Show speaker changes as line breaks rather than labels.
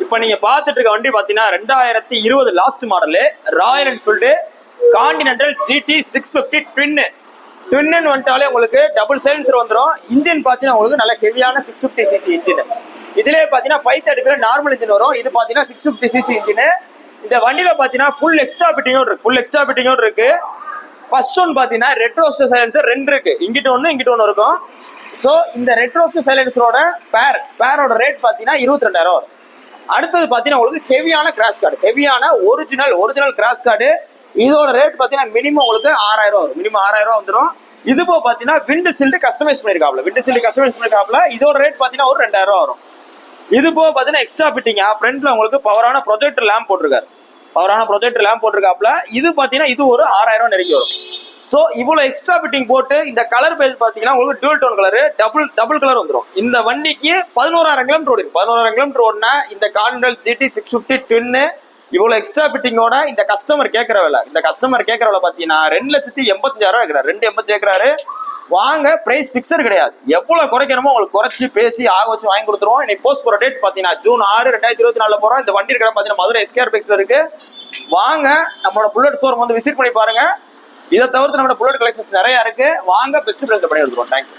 இப்போ நீங்க பாத்துட்டு இருக்க வண்டி பாத்தீங்கன்னா 2020 last model Royal Enfield continental GT 650 ட்வின்னு வந்துட்டாலே உங்களுக்கு டபுள் சைலன்சர் வந்துடும். இன்ஜின் பாத்தீங்கன்னா உங்களுக்கு நல்ல ஹெவியான 650cc இன்ஜின். இதுலயே பாத்தீங்கன்னா 530 நார்மல் இன்ஜின் வரும். இது பாத்தீங்கன்னா 650cc இன்ஜின். இந்த வண்டியில பாத்தீங்கன்னா ஃபுல் எக்ஸ்ட்ரா பிட்டிங்கோட இருக்கு. ஃபர்ஸ்ட் ஒன் பாத்தீங்கன்னா ரெட் ரோஸ்டர் சைலன்சர் 2 இருக்கு. இங்கிட்ட ஒன்னு இருக்கும். ஸோ இந்த ரெட் ரோஸ்டர் சைலன்சரோட பேரோட ரேட் பாத்தீங்கன்னா 22,000 வரும். அடுத்தது பாத்தீங்கன்னா உங்களுக்கு ஹெவியான கிராஷ் கார்டு, ஹெவியான ஒரிஜினல் கிராஷ் கார்டு. இதோட ரேட் பாத்தீங்கன்னா மினிமம் உங்களுக்கு 6,000 வரும். மினிமம் 6,000 வந்துடும். இது போக பாத்தீங்கன்னா விண்ட் ஷீல்டு கஸ்டமைஸ் பண்ணிருக்காப்ல. இதோட ரேட் பாத்தீங்கன்னா ஒரு 2,000 வரும். இது போக பாத்தீங்கன்னா எக்ஸ்ட்ரா பிட்டிங் ஃப்ரண்ட்ல உங்களுக்கு பவரான ப்ரொஜெக்டர் லேம்ப் போட்டிருக்காப்ல. இது பாத்தீங்கன்னா இது ஒரு 6,000 நெருங்கி வரும். ஸோ இவ்வளவு எக்ஸ்ட்ரா பிட்டிங் போட்டு இந்த கலர் பேஸ் பாத்தீங்கன்னா உங்களுக்கு dual tone colour double colour வந்துடும். இந்த வண்டிக்கு 11,000 கிலோமீட்டர் ஓடி 11,000 கிலோமீட்டர் ஓடினா இந்த கான்டினென்டல் GT 650 ட்வின்னு இவ்வளவு எக்ஸ்ட்ரா பிட்டிங்கோட இந்த கஸ்டமர் கேட்கற விலை பாத்தீங்கன்னா 2,85,000 கேட்கிறாரு. 2,80,000 கேட்கிறாரு. வாங்க, பிரைஸ் பிக்சர் கிடையாது. எவ்வளவு குறைக்கணுமோ உங்களுக்கு குறைச்சி பேசி ஆக வச்சு வாங்கி கொடுத்துருவோம். இன்னைக்கு போஸ்ட் போற டேட் பாத்தீங்கன்னா ஜூன் 6, 2024 போறோம். இந்த வண்டி இருக்கிற பாத்தீங்கன்னா மதுரை SKR பைக்ஸ்ல இருக்கு. வாங்க, நம்மளோட புல்லட் ஷோரூம் வந்து விசிட் பண்ணி பாருங்க. இதை தவிர்த்து நம்மளோட புல்லட் கலெக்ஷன்ஸ் நிறைய இருக்கு. வாங்க, பெஸ்ட் பிரைஸ்ல பண்ணி கொடுத்துருவோம். தேங்க்யூ.